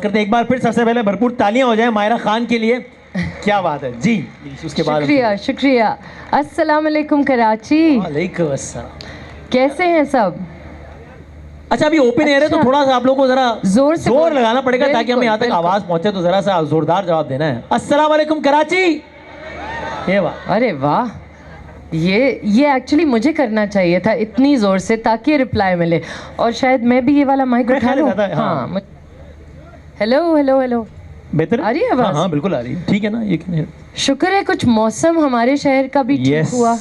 करते हैं। एक बार फिर सबसे पहले भरपूर तालियां हो जाए मायरा खान के लिए। क्या बात है जी। उसके बाद शुक्रिया शुक्रिया। अस्सलाम वालेकुम कराची। वालेकुम अस्सलाम। कैसे हैं सब? अच्छा अभी ओपन एयर है तो थोड़ा सा आप लोगों को जरा जोर लगाना पड़ेगा ताकि हमें यहाँ तक आवाज पहुंचे, तो जरा सा जोरदार जवाब देना है। अस्सलाम वालेकुम कराची। ये वाह, अरे वाह, ये एक्चुअली मुझे करना चाहिए था इतनी जोर से ताकि रिप्लाई मिले, और शायद मैं भी ये वाला माइक उठा लूं। हाँ, हेलो हेलो हेलो, बेहतर आ रही है आवाज? हाँ बिल्कुल आ रही है, ठीक है ना? ये शुक्र है कुछ मौसम हमारे शहर का भी ठीक हुआ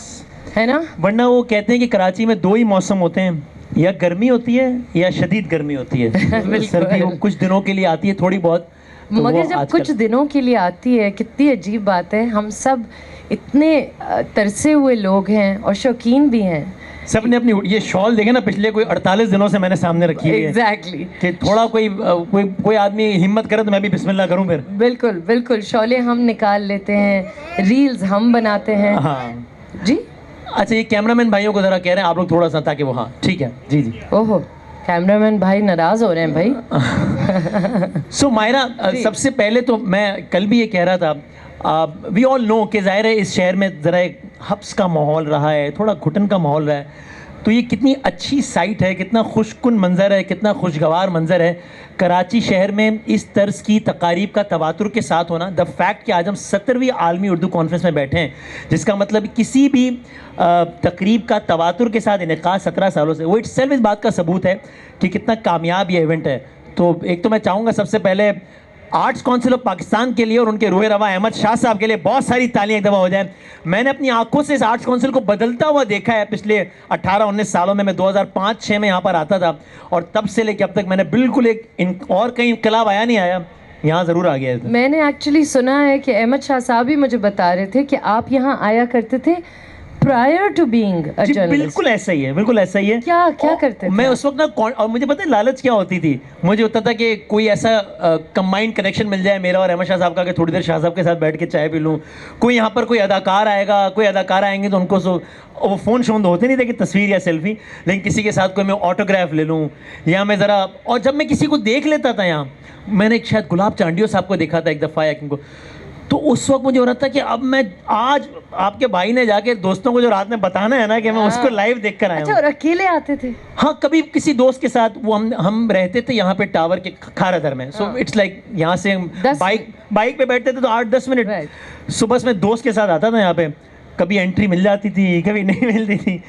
है ना, वरना वो कहते हैं कि कराची में 2 ही मौसम होते हैं, या गर्मी होती है या शदीद गर्मी होती है। सर्दी वो कुछ दिनों के लिए आती है थोड़ी बहुत, तो मगर जब कुछ दिनों के लिए आती है, कितनी अजीब बात है। हम सब इतने तरसे हुए लोग हैं और शौकीन भी हैं। सबने अपनी ये शॉल देखे ना, पिछले कोई 48 दिनों से मैंने सामने रखी है। एग्जैक्टली कि थोड़ा कोई आदमी हिम्मत करे तो मैं भी बिस्मिल्लाह करूं फिर। बिल्कुल बिल्कुल, शॉले हम निकाल लेते हैं, रील्स हम बनाते हैं। हाँ जी। अच्छा, ये कैमरामैन भाइयों को जरा कह रहे हैं आप लोग थोड़ा सा, ताकि वो, हाँ ठीक है जी जी। ओहो, कैमरामैन भाई नाराज हो रहे हैं भाई। सो मायरा, सबसे पहले तो मैं कल भी ये कह रहा था, वी ऑल नो कि ज़ाहिर है इस शहर में ज़रा एक हब्स का माहौल रहा है, थोड़ा घुटन का माहौल रहा है, तो ये कितनी अच्छी साइट है, कितना खुशकुन मंज़र है, कितना खुशगवार मंज़र है कराची शहर में इस तर्ज की तकारीब का तवातुर के साथ होना। द फैक्ट कि आज हम 17वीं आलमी उर्दू कॉन्फ्रेंस में बैठे हैं, जिसका मतलब किसी भी तकरीब का तवातुर के साथ इनेकाद 17 सालों से, वो इट्सेल्फ इस बात का सबूत है कि कितना कामयाब ये इवेंट है। तो एक तो मैं चाहूँगा सबसे पहले आर्ट्स काउंसिल ऑफ पाकिस्तान के लिए और उनके रूहे रवा अहमद शाह साहब के लिए बहुत सारी तालियां एक दफ़ा हो जाए। मैंने अपनी आंखों से इस आर्ट्स काउंसिल को बदलता हुआ देखा है पिछले 18-19 सालों में। मैं 2005-6 में यहाँ पर आता था, और तब से लेकर अब तक मैंने बिल्कुल और कहीं इनकलाब आया नहीं आया, यहाँ ज़रूर आ गया। मैंने एक्चुअली सुना है कि अहमद शाह साहब भी मुझे बता रहे थे कि आप यहाँ आया करते थे prior to being a journalist. बिल्कुल ऐसा ही है, बिल्कुल ऐसा ही है। क्या करते थे मैं उस वक्त ना, और मुझे पता है लालच क्या होती थी, मुझे होता था कि कोई ऐसा कंबाइंड कनेक्शन मिल जाए मेरा और अहमद शाह साहब का, कि थोड़ी देर शाह साहब के साथ बैठ के चाय पी लूँ। कोई यहाँ पर कोई अदाकार आएगा, कोई अदाकार आएंगे तो उनको वो फ़ोन शोन तो होते नहीं थे कि तस्वीर या सेल्फी, लेकिन किसी के साथ कोई मैं ऑटोग्राफ ले लूँ, या मैं ज़रा, और जब मैं किसी को देख लेता था यहाँ, मैंने एक शायद गुलाब चांडियो साहब को देखा था एक दफ़ा या किनको, तो उस वक्त मुझे हो रहा था कि अब मैं आज आपके भाई ने जाके दोस्तों को जो रात में बताना है ना कि मैं उसको लाइव देख कर आया हूं। अच्छा, और अकेले आते थे? हाँ, कभी किसी दोस्त के साथ, वो हम रहते थे यहाँ पे टावर के खारादर में। सो इट्स लाइक यहाँ से बाइक पे बैठते थे तो 8-10 मिनट सुबह में दोस्त के साथ आता था यहाँ पे। कभी एंट्री मिल जाती थी, कभी नहीं मिलती थी,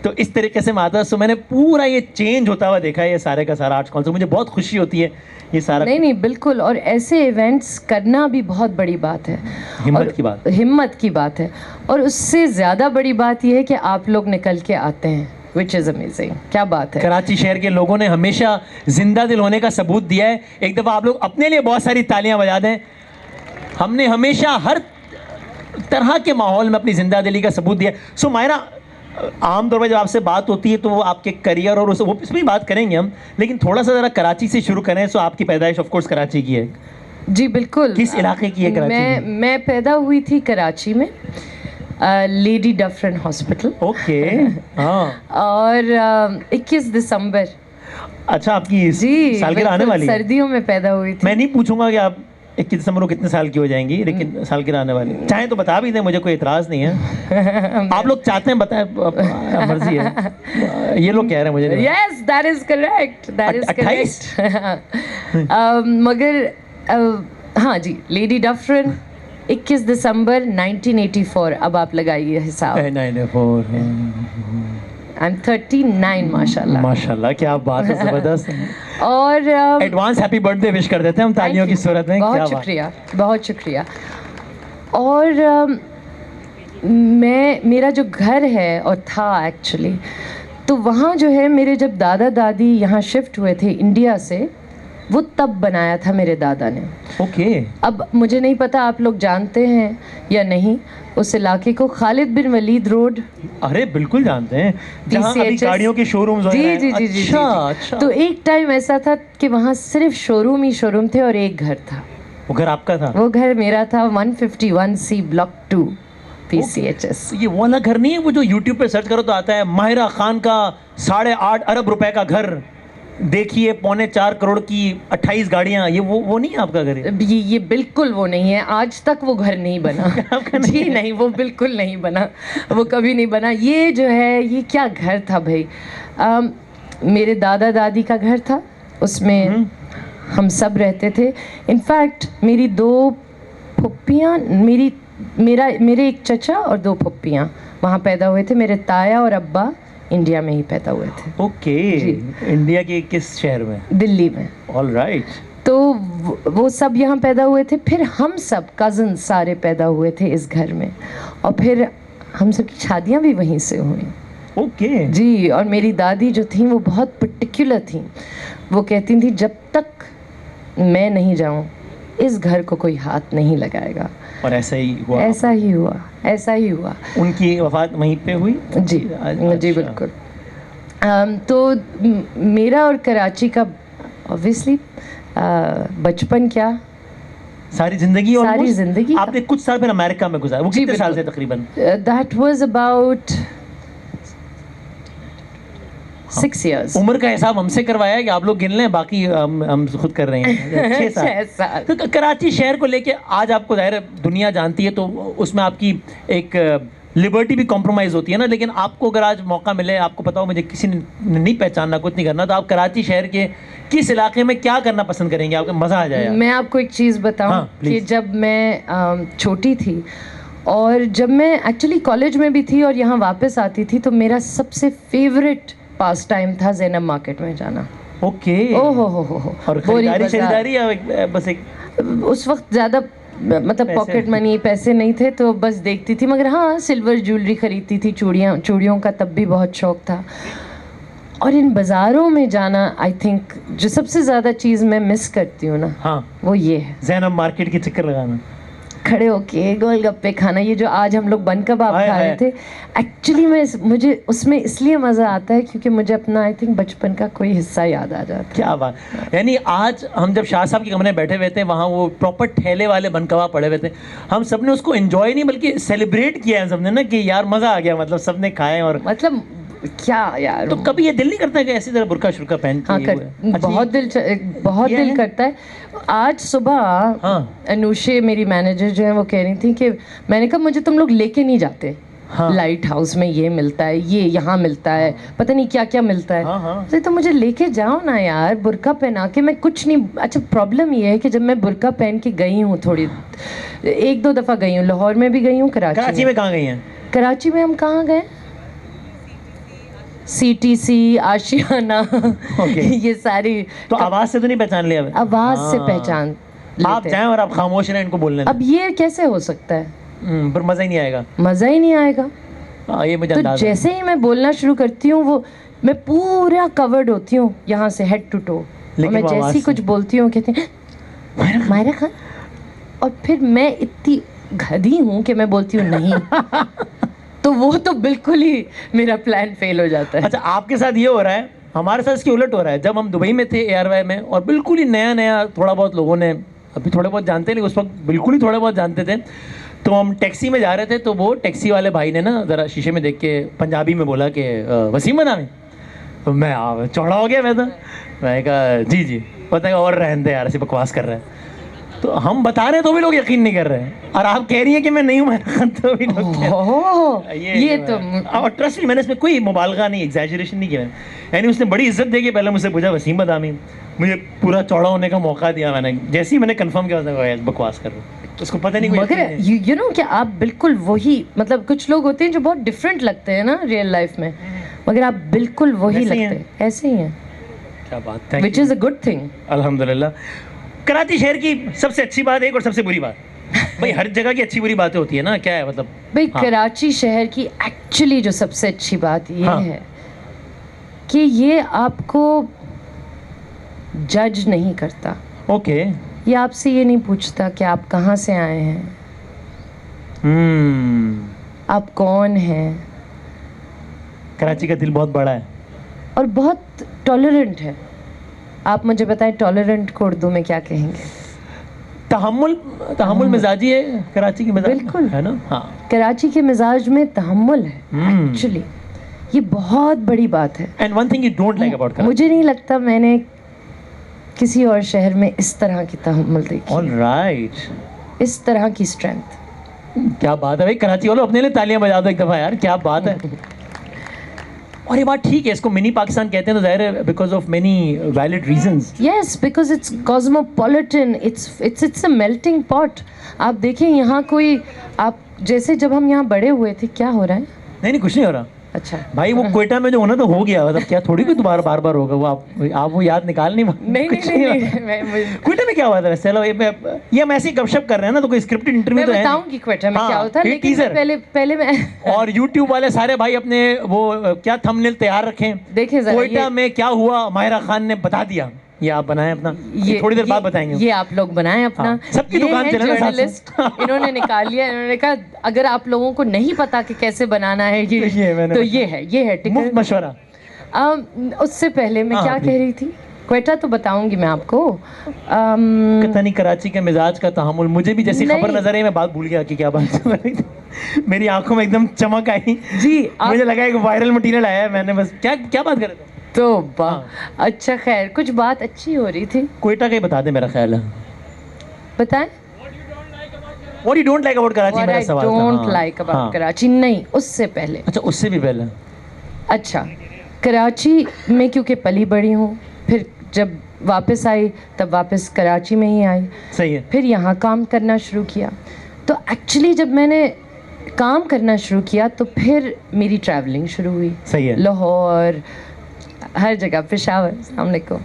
तो इस तरीके से मैं आता था। सो मैंने पूरा ये चेंज होता हुआ देखा है, ये सारे का सारा आर्ट्स काउंसिल। मुझे बहुत खुशी होती है ये सारा। नहीं बिल्कुल, और ऐसे इवेंट्स करना भी बहुत बड़ी बात है, हिम्मत की बात है। और उससे ज़्यादा बड़ी बात यह है कि आप लोग निकल के आते हैं, विच इज़ अमेजिंग। क्या बात है। कराची शहर के लोगों ने हमेशा जिंदा दिल होने का सबूत दिया है। एक दफ़ा आप लोग अपने लिए बहुत सारी तालियां बजा दें। हमने हमेशा हर तरह के माहौल में अपनी जिंदा दिली का सबूत दिया। सो मायरा, आमतौर पर जब आपसे बात होती है तो वो आपके करियर और वो इसमें भी बात करेंगे हम, लेकिन थोड़ा सा ज़रा कराची से शुरू करें। सो आपकी पैदाइश ऑफ कोर्स कराची की है? जी बिल्कुल। किस इलाके की है कराची? मैं पैदा हुई थी कराची में, लेडी डफरन हॉस्पिटल। ओके। हाँ। और 21 दिसंबर। अच्छा, आपकी सालगिरह आने वाली है? सर्दियों में पैदा हुई थी। मैं नहीं पूछूंगा कि आप 21 दिसंबर को कितने साल की हो जाएंगी, लेकिन सालगिरह आने वाली। चाहे तो बता भी दें, मुझे कोई एतराज़ नहीं है। आप लोग चाहते हैं बताएं, मर्जी है। ये लोग कह रहे हैं मुझे। Yes, that is correct, that is correct. मगर हाँ जी, लेडी डफरन 21 दिसंबर 1984। अब आप लगाइए हिसाब। 94। आई एम 39 माशाल्लाह। माशाल्लाह, क्या बात है, ज़बरदस्त। और एडवांस हैप्पी बर्थडे विश कर देते हैं हम तालियों की सूरत में। बहुत शुक्रिया, बहुत शुक्रिया। और मेरा जो घर है और था एक्चुअली, तो वहाँ जो है मेरे जब दादा दादी यहाँ शिफ्ट हुए थे इंडिया से, वो तब बनाया था मेरे दादा ने। ओके। अब मुझे नहीं पता आप लोग जानते हैं या नहीं उस इलाके को, खालिद बिन वलीद रोड। अरे बिल्कुल जानते हैं, जहाँ अभी गाड़ियों के शोरूम्स जी जी जी जी। अच्छा। तो एक टाइम ऐसा था कि वहाँ सिर्फ शोरूम ही शोरूम थे और एक घर था। वो घर आपका था? वो घर मेरा था, 151C ब्लॉक 2 PCHS। ये वो वाला घर नहीं है वो जो यूट्यूब पे सर्च करो तो आता है, माहिरा खान का 8.5 अरब रुपए का घर? देखिए 3.25 करोड़ की 28 गाड़ियां, ये वो नहीं है आपका घर? ये बिल्कुल वो नहीं है, आज तक वो घर नहीं बना। जी नहीं, वो बिल्कुल नहीं बना, वो कभी नहीं बना। ये जो है, ये क्या घर था भाई, मेरे दादा दादी का घर था, उसमें हम सब रहते थे। इनफैक्ट मेरी 2 फुप्पियाँ, मेरे एक चचा और 2 फुप्पियाँ वहाँ पैदा हुए थे। मेरे ताया और अब्बा इंडिया में ही पैदा हुए थे। ओके, इंडिया के किस शहर में? दिल्ली में। All right. तो वो सब यहाँ पैदा हुए थे, फिर हम सब कज़न सारे पैदा हुए थे इस घर में, और फिर हम सब की शादियाँ भी वहीं से हुई। ओके जी, और मेरी दादी जो थी वो बहुत पर्टिकुलर थी। वो कहती थी जब तक मैं नहीं जाऊँ इस घर को कोई हाथ नहीं लगाएगा। और ऐसा ही हुआ? ऐसा ही हुआ, ऐसा ही हुआ। उनकी वफात वहीं पे हुई? जी जी बिल्कुल। तो मेरा और कराची का ऑब्वियसली बचपन क्या, सारी जिंदगी। और सारी जिंदगी आपने कुछ साल फिर अमेरिका में गुजारा, वो कितने साल से तकरीबन? That was about 6 years। उम्र का हिसाब हमसे करवाया कि आप लोग गिन लें, बाकी हम खुद कर रहे हैं। 6 साल। तो कराची शहर को लेके आज आपको जाहिर है दुनिया जानती है, तो उसमें आपकी एक लिबर्टी भी कॉम्प्रोमाइज़ होती है ना, लेकिन आपको अगर आज मौका मिले, आपको पता हो मुझे किसी ने नहीं पहचानना, कुछ नहीं करना, तो आप कराची शहर के किस इलाके में क्या करना पसंद करेंगे? आपको मज़ा आ जाएगा। मैं आपको एक चीज़ बताऊं, हाँ, कि जब मैं छोटी थी और जब मैं एक्चुअली कॉलेज में भी थी और यहाँ वापस आती थी, तो मेरा सबसे फेवरेट पास टाइम था ज़ैनब मार्केट में जाना। ओके। ओहो हो। और खरीदारी या बस एक उस वक्त ज़्यादा मतलब पॉकेट मनी, पैसे नहीं थे, तो बस देखती थी। मगर हाँ, सिल्वर ज्वेलरी खरीदती थी, चूड़ियों का तब भी बहुत शौक था। और इन बाज़ारों में जाना, आई थिंक जो सबसे ज़्यादा चीज़ मैं मिस करती हूँ ना, हाँ, वो ये है ज़ैनब मार्केट के चक्कर लगाना, खड़े होके गोलगप्पे खाना। ये जो आज हम लोग बन कबाब खा रहे थे, एक्चुअली मुझे उसमें इसलिए मज़ा आता है क्योंकि मुझे अपना आई थिंक बचपन का कोई हिस्सा याद आ जाता है। क्या बात। यानी आज हम जब शाह साहब के कमरे में बैठे हुए थे, वहाँ वो प्रॉपर ठेले वाले बन कबाब पड़े हुए थे, हम सब ने उसको एंजॉय नहीं बल्कि सेलिब्रेट किया है सबने ना, कि यार मज़ा आ गया, मतलब सबने खाए। और मतलब क्या यार, तो कभी ये दिल नहीं करता है कि ऐसी तरह बुर्का शुर्का पहन के? हाँ, बहुत दिल करता है। आज सुबह अनुषे मेरी मैनेजर जो है वो कह रही थी कि मैंने कहा मुझे तुम लोग लेके नहीं जाते, लाइट हाउस में ये मिलता है, ये यहाँ मिलता है, पता नहीं क्या क्या मिलता है। तो मुझे लेके जाओ ना यार, बुर्का पहना के। मैं कुछ नहीं, अच्छा प्रॉब्लम ये है कि जब मैं बुर्का पहन के गई हूँ, थोड़ी 1-2 दफ़ा गई हूँ, लाहौर में भी गई हूँ, कराची में कहाँ गई हैं? कराची में हम कहाँ गए, CTC, आशियाना, ये सारी। तो आवाज़ से तो नहीं पहचान लिया? आवाज़ से पहचान लेते। आप जाएं और आप खामोश रहें, इनको बोलने। अब ये कैसे हो सकता है? पर मज़ा ही नहीं आएगा, मज़ा ही नहीं आएगा। ये मुझे तो जैसे ही मैं बोलना शुरू करती हूँ, वो मैं पूरा कवर्ड होती हूँ यहाँ से हेड टू टो, मैं जैसी कुछ बोलती हूँ कहते हैं मायरा खान, और फिर मैं इतनी गधी हूँ कि मैं बोलती हूँ नहीं। तो वो तो बिल्कुल ही मेरा प्लान फेल हो जाता है। अच्छा, आपके साथ ये हो रहा है, हमारे साथ इसकी उलट हो रहा है। जब हम दुबई में थे ARY में, और बिल्कुल ही नया थोड़ा बहुत लोगों ने, अभी थोड़े बहुत जानते हैं, लेकिन उस वक्त बिल्कुल ही थोड़े बहुत जानते थे, तो हम टैक्सी में जा रहे थे, तो वो टैक्सी वाले भाई ने ना ज़रा शीशे में देख के पंजाबी में बोला कि वसीम नाम। तो मैं चौड़ा हो गया, मैं कहा जी। पता है, और रहने दे यार, ऐसी बकवास कर रहा है। तो हम बता रहे हैं तो भी लोग यकीन नहीं कर रहे हैं, और आप कह रही हैं कि मैं नहीं हूँ मायरा खान, तो भी लोग ये तो। और ट्रस्ट मी, मैंने इसमें कोई मुबालगा नहीं, एग्जैजरेशन नहीं किया। यानी उसने बड़ी इज्जत दे के पहले मुझसे पूछा वसीम बदामी, मुझे पूरा चौड़ा होने का मौका दिया। मैंने जैसे ही मैंने कंफर्म किया, बकवास कर रहा हूँ, उसको पता नहीं। मगर यू नो कि आप बिल्कुल वही, मतलब कुछ लोग होते हैं जो बहुत डिफरेंट लगते हैं ना रियल लाइफ में, मगर आप बिल्कुल वही लगते हैं, ऐसे ही हैं। क्या बात है, which is a good thing, अल्हम्दुलिल्लाह। कराची शहर की सबसे अच्छी बात एक और सबसे बुरी बात, भाई हर जगह की अच्छी बुरी बातें होती है ना, क्या है मतलब? भाई कराची शहर की एक्चुअली जो सबसे अच्छी बात ये है कि ये आपको जज नहीं करता। ओके। ये आपसे ये नहीं पूछता कि आप कहाँ से आए हैं, आप कौन हैं। कराची का दिल बहुत बड़ा है और बहुत टॉलरेंट है। आप मुझे बताएं टॉलरेंट को उर्दू में क्या कहेंगे? तहम्मुल मिजाजी है कराची की मिजाज, बिल्कुल है ना? हाँ, कराची के मिजाज में तहम्मुल है एक्चुअली। ये बहुत बड़ी बात है। And one thing you don't like about Karachi? मुझे नहीं लगता मैंने किसी और शहर में इस तरह की तहम्मुल देखी, ऑल राइट, इस तरह की स्ट्रेंथ। क्या बात है भाई, कराची वालों अपने लिए तालियां बजा दो एक दफा यार, क्या बात है। और ये बात ठीक है, इसको मिनी पाकिस्तान कहते हैं तो जाहिर है because of many valid reasons. Yes, because it's cosmopolitan, it's a melting pot. आप देखें यहाँ कोई, आप जैसे जब हम यहाँ बड़े हुए थे, क्या हो रहा है? नहीं कुछ नहीं हो रहा अच्छा भाई, वो कोयटा में जो होना तो हो गया, मतलब क्या थोड़ी कोई दोबारा बार बार होगा वो, आप वो याद निकाल नहीं कुछ नहीं, हुआ। कोयटा में क्या हुआ था? चलो ये हम ऐसे ही गपशप कर रहे हैं ना, तो कोई स्क्रिप्टेड इंटरव्यू तो है नहीं। बताऊंगी क्वेटा में क्या होता है, लेकिन टीजर पहले मैं और YouTube वाले सारे भाई अपने वो क्या थंबनेल तैयार रखें, देखें जरा कोयटा में क्या हुआ माहिरा खान ने बता दिया। ये आप बनाएं अपना, ये थोड़ी देर बाद बताएंगे। ये आप लोग बनाएं अपना। हाँ, सबकी दुकान चले ना जर्नलिस्ट इन्होंने निकाल लिया, इन्होंने कहा अगर आप लोगों को नहीं पता कि कैसे बनाना है तो ये है मुफ्त मशवरा। उससे पहले मैं क्या कह रही थी, क्वेटा तो बताऊंगी मैं आपको। पता नहीं कराची के मिजाज का तहम्मुल, मुझे भी जैसी खबर नजर आई मैं बात भूल गया कि क्या बात हो रही थी। मेरी आंखों में एकदम चमक आई जी, मुझे लगा एक वायरल मटेरियल आया है, मैंने बस क्या बात कर रहे थे तो अच्छा खैर, कुछ बात अच्छी हो रही थी। कोयटा का ही बता दे, मेरा ख्याल है। बताएं What you don't like about Karachi? मेरा सवाल था। Don't like about कराची नहीं, उससे पहले। अच्छा, उससे भी पहले। अच्छा, कराची में क्योंकि पली बड़ी हूँ, फिर जब वापस आई तब वापस कराची में ही आई। सही है। फिर यहाँ काम करना शुरू किया, तो एक्चुअली जब मैंने काम करना शुरू किया तो फिर मेरी ट्रैवलिंग शुरू हुई। सही है। लाहौर, हर जगह, पेशावर, अस्सलाम वालेकुम,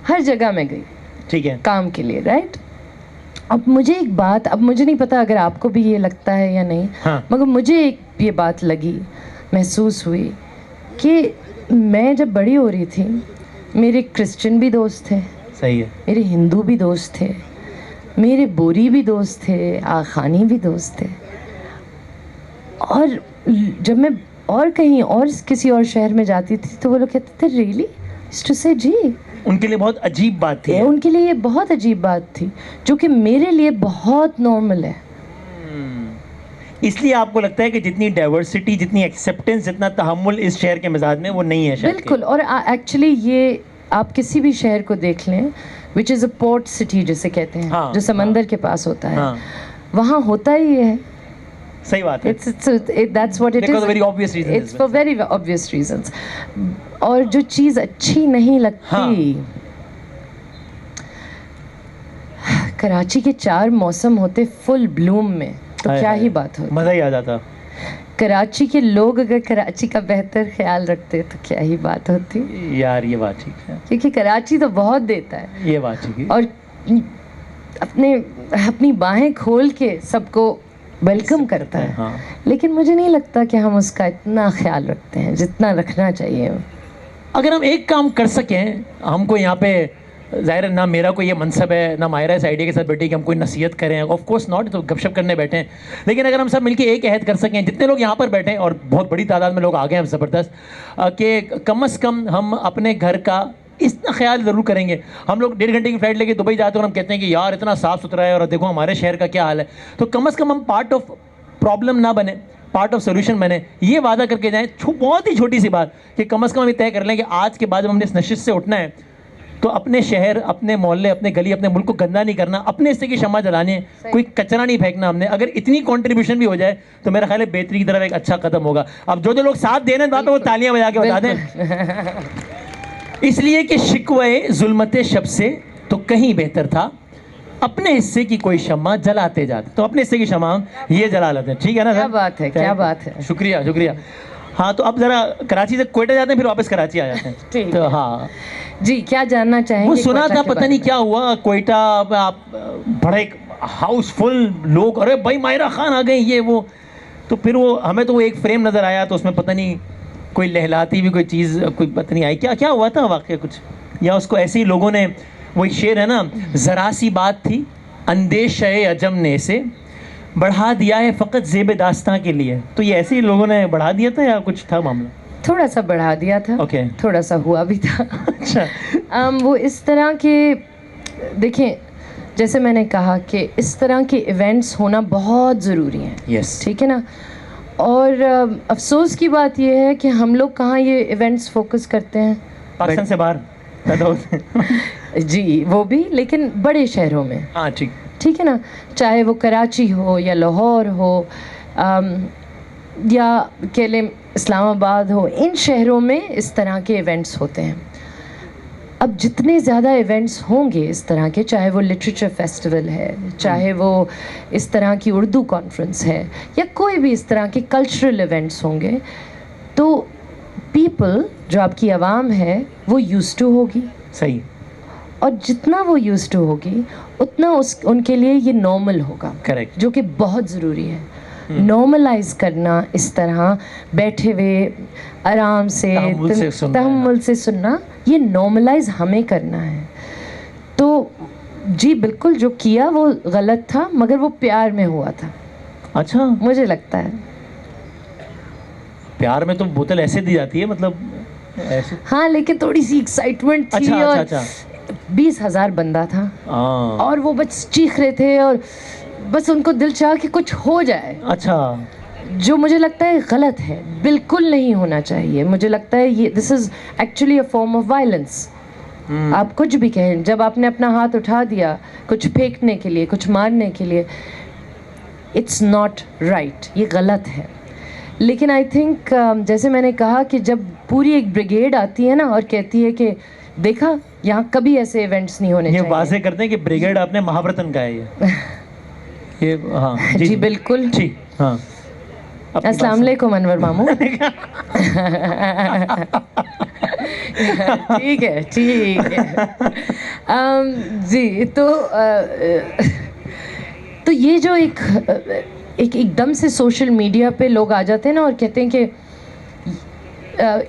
हर जगह मैं गई, ठीक है, काम के लिए, राइट। अब मुझे एक बात, अब मुझे नहीं पता अगर आपको भी ये लगता है या नहीं, मगर मुझे एक ये बात लगी, महसूस हुई कि मैं जब बड़ी हो रही थी, मेरे क्रिश्चियन भी दोस्त थे, सही है, मेरे हिंदू भी दोस्त थे, मेरे बोरी भी दोस्त थे, आखानी भी दोस्त थे, और जब मैं और कहीं और किसी और शहर में जाती थी तो वो लोग कहते थे रियली टू से जी। उनके लिए बहुत अजीब बात थी। उनके लिए ये बहुत अजीब बात थी, जो कि मेरे लिए बहुत नॉर्मल है। इसलिए आपको लगता है कि जितनी डाइवर्सिटी, जितनी एक्सेप्टेंस, जितना तहम्मुल इस शहर के मिजाज में वो नहीं है शायद। बिल्कुल, और एक्चुअली ये आप किसी भी शहर को देख लें, which is a port city जिसे कहते हैं, जो समंदर के पास होता है, वहाँ होता ही है। सही बात है। That's what it is. Very obvious reasons. It's for very obvious reasons. और जो चीज़ अच्छी नहीं लगती, कराची के 4 मौसम होते फुल ब्लूम में, तो क्या ही बात होती, मज़ा ही आ जाता। कराची के लोग अगर कराची का बेहतर ख्याल रखते तो क्या ही बात होती यार। ये बात ठीक है, क्योंकि कराची तो बहुत देता है, ये बात ठीक है, और अपनी बाहें खोल के सबको वेलकम करता है। लेकिन मुझे नहीं लगता कि हम उसका इतना ख्याल रखते हैं जितना रखना चाहिए। अगर हम एक काम कर सकें, हमको यहाँ पे ज़ाहिर है ना मेरा कोई ये मनसब है ना मायरा इस आइडिया के साथ बैठे कि हम कोई नसीहत करें, ऑफ कोर्स नॉट, तो गपशप करने बैठे हैं, लेकिन अगर हम सब मिलके एक अहद कर सकें, जितने लोग यहाँ पर बैठे हैं और बहुत बड़ी तादाद में लोग आ गए हैं ज़बरदस्त, कि कम से कम हम अपने घर का इतना ख्याल ज़रूर करेंगे। हम लोग 1.5 घंटे की फ़्लाइट लेके दुबई जाते हैं और हम कहते हैं कि यार इतना साफ़ सुथरा है और देखो हमारे शहर का क्या हाल है, तो कम से कम हम पार्ट ऑफ प्रॉब्लम ना बने, पार्ट ऑफ सोल्यूशन बने, ये वादा करके जाएँ। बहुत ही छोटी सी बात कि कम से कम हम ये तय कर लें कि आज के बाद जब हमने इस नशिश से उठना है तो अपने शहर, अपने मोहल्ले, अपने गली, अपने मुल्क को गंदा नहीं करना, अपने हिस्से की शम्मा जलानी है, कोई कचरा नहीं फेंकना हमने। अगर इतनी कंट्रीब्यूशन भी हो जाए तो मेरा ख्याल है बेहतरी की तरफ एक अच्छा कदम होगा। अब जो लोग साथ दे रहे हैं बात, वो तालियां बजा के बता दें। इसलिए कि शिकवे जुल्मते शब से तो कहीं बेहतर था अपने हिस्से की कोई शम्मा जलाते जाते, तो अपने हिस्से की शम्मा हम ये जला लेते हैं। ठीक है ना सर? क्या बात है, क्या बात है, शुक्रिया शुक्रिया। हाँ, तो अब जरा कराची से कोयटा जाते हैं, फिर वापस कराची आ जाते हैं। तो हाँ जी, क्या जानना चाहेंगे? वो सुना था, पता नहीं क्या हुआ कोयटा, आप बड़ा एक हाउसफुल लोग, अरे भाई माहिरा खान आ गई, ये वो, तो फिर वो हमें तो वो एक फ्रेम नज़र आया, तो उसमें पता नहीं कोई लहलाती भी कोई चीज़, कोई पता नहीं आई, क्या हुआ था वाक़या कुछ, या उसको ऐसे ही लोगों ने, वही शेर है ना, ज़रा सी बात थी अंदेशे अजम ने से बढ़ा दिया है फ़कत ज़ेब दास्तां के लिए, तो ये ऐसे ही लोगों ने बढ़ा दिया था या कुछ था मामला? थोड़ा सा बढ़ा दिया था, थोड़ा सा हुआ भी था। अच्छा। वो इस तरह के, देखें जैसे मैंने कहा कि इस तरह के इवेंट्स होना बहुत ज़रूरी हैं। यस, ठीक है ना, और अफसोस की बात यह है कि हम लोग कहाँ ये इवेंट्स फोकस करते हैं, पाकिस्तान से बाहर पैदा होते जी वो भी, लेकिन बड़े शहरों में। हाँ ठीक। ठीक है ना, चाहे वो कराची हो या लाहौर हो या कह लें इस्लामाबाद हो, इन शहरों में इस तरह के इवेंट्स होते हैं। अब जितने ज़्यादा इवेंट्स होंगे इस तरह के, चाहे वो लिटरेचर फेस्टिवल है, चाहे वो इस तरह की उर्दू कॉन्फ्रेंस है, या कोई भी इस तरह के कल्चरल इवेंट्स होंगे, तो पीपल, जो आपकी आवाम है, वो यूज्ड टू होगी। सही। और जितना वो यूज्ड टू होगी उतना उनके लिए ये नॉर्मल होगा। करेक्ट। जो कि बहुत ज़रूरी है। नॉर्मलाइज करना, इस तरह बैठे हुए आराम से तहम्मुल से सुनना, ये नॉर्मलाइज हमें करना है। तो जी बिल्कुल, जो किया वो गलत था, मगर वो प्यार में हुआ था। अच्छा, मुझे लगता है प्यार में तो बोतल ऐसे दी जाती है, मतलब ऐसे। हाँ, लेकिन थोड़ी सी एक्साइटमेंट थी। अच्छा, और अच्छा, 20,000 बंदा था और वो बस चीख रहे थे और बस उनको दिल चाह कि कुछ हो जाए। अच्छा। जो मुझे लगता है गलत है, बिल्कुल नहीं होना चाहिए। मुझे लगता है ये this is actually a form of violence. आप कुछ भी कहें, जब आपने अपना हाथ उठा दिया कुछ फेंकने के लिए, कुछ मारने के लिए, इट्स नॉट राइट, ये गलत है। लेकिन आई थिंक जैसे मैंने कहा कि जब पूरी एक ब्रिगेड आती है ना और कहती है कि देखा, यहाँ कभी ऐसे इवेंट्स नहीं होने चाहिए। ये वाज़ेह करते हैं कि ब्रिगेड आपने महाव्रतन का है ये हाँ जी बिल्कुल ठीक। हाँ, अस्सलाम वालेकुम अनवर मामू। ठीक है, ठीक है। जी तो ये जो एकदम से सोशल मीडिया पे लोग आ जाते हैं ना और कहते हैं कि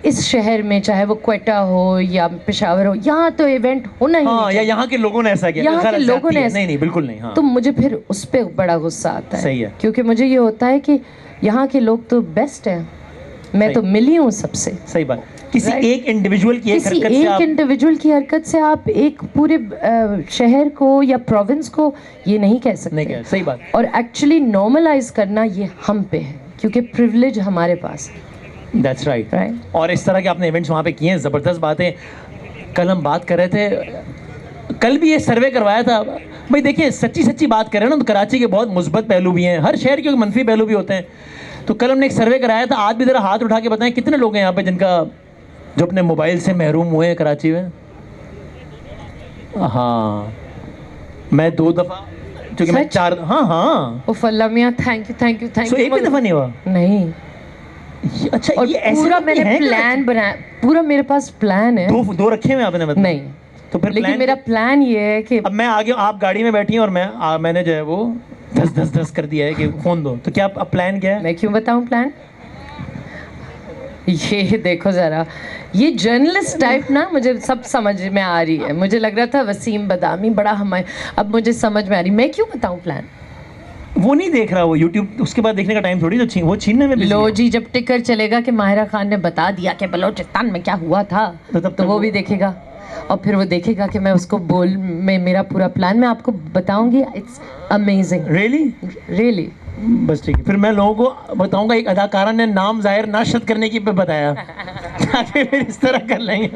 इस शहर में, चाहे वो क्वेटा हो या पेशावर हो, यहाँ तो इवेंट होना ही हाँ, या यहाँ के लोगों ने ऐसा किया, यहाँ के लोगों ने नहीं नहीं बिल्कुल नहीं। हाँ। तो मुझे फिर उस पर बड़ा गुस्सा आता है। सही है। क्योंकि मुझे ये होता है कि यहाँ के लोग तो बेस्ट हैं, मैं तो मिली हूँ सबसे। सही बात। किसी एक इंडिविजुअल की इंडिविजुअल की हरकत से आप एक पूरे शहर को या प्रोविंस को ये नहीं कह सकते। नहीं कह, सही बात। और एक्चुअली नॉर्मलाइज करना ये हम पे है, क्योंकि प्रिविलेज हमारे पास है। That's right. और इस तरह के आपने इवेंट्स वहाँ पे किए हैं, ज़बरदस्त बातें। कल हम बात कर रहे थे, कल भी ये सर्वे करवाया था भाई। देखिए, सच्ची बात करें ना तो कराची के बहुत मुस्बत पहलू भी हैं, हर शहर के मनफी पहलू भी होते हैं। तो कल हमने एक सर्वे कराया था, आज भी ज़रा हाथ उठा के बताएं कितने लोग हैं यहाँ पे जिनका जो अपने मोबाइल से महरूम हुए हैं कराची में। हाँ, मैं 2 दफ़ा, क्योंकि मैं 4, हाँ उफ़ल्ला मियां, थैंक यू। एक भी दफ़ा नहीं हुआ? नहीं। अच्छा, और ये ऐसे पूरा मैंने प्लान बनाया, पूरा मेरे पास प्लान है। दो रखे हुए आपने? मतलब नहीं, तो फिर लेकिन मेरा प्लान ये है कि अब मैं आगे, आप गाड़ी में बैठी हैं और मैंने जो है वो धस कर दिया है कि फोन दो, तो क्या अब प्लान क्या है? मैं क्यों बताऊं प्लान? ये देखो जरा, ये जर्नलिस्ट टाइप ना मुझे सब समझ में आ रही है। मुझे लग रहा था वसीम बदामी बड़ा हमारे, अब मुझे समझ में आ रही। मैं क्यों बताऊं प्लान? वो नहीं देख रहा, वो यूट्यूब उसके बाद देखने का टाइम थोड़ी, तो वो छीनने में। लो जी, जब टिकर चलेगा कि माहिरा खान ने बता दिया कि बलोचिस्तान में क्या हुआ था, तो वो भी देखेगा। और फिर वो देखेगा कि मैं उसको मैं मेरा पूरा प्लान मैं आपको बताऊंगी। It's amazing. रियली बस ठीक है, फिर मैं लोगों को बताऊंगा एक अदाकारा ने नाम जाहिर नाशद करने की पे बताया ताकि फिर इस तरह कर लेंगे।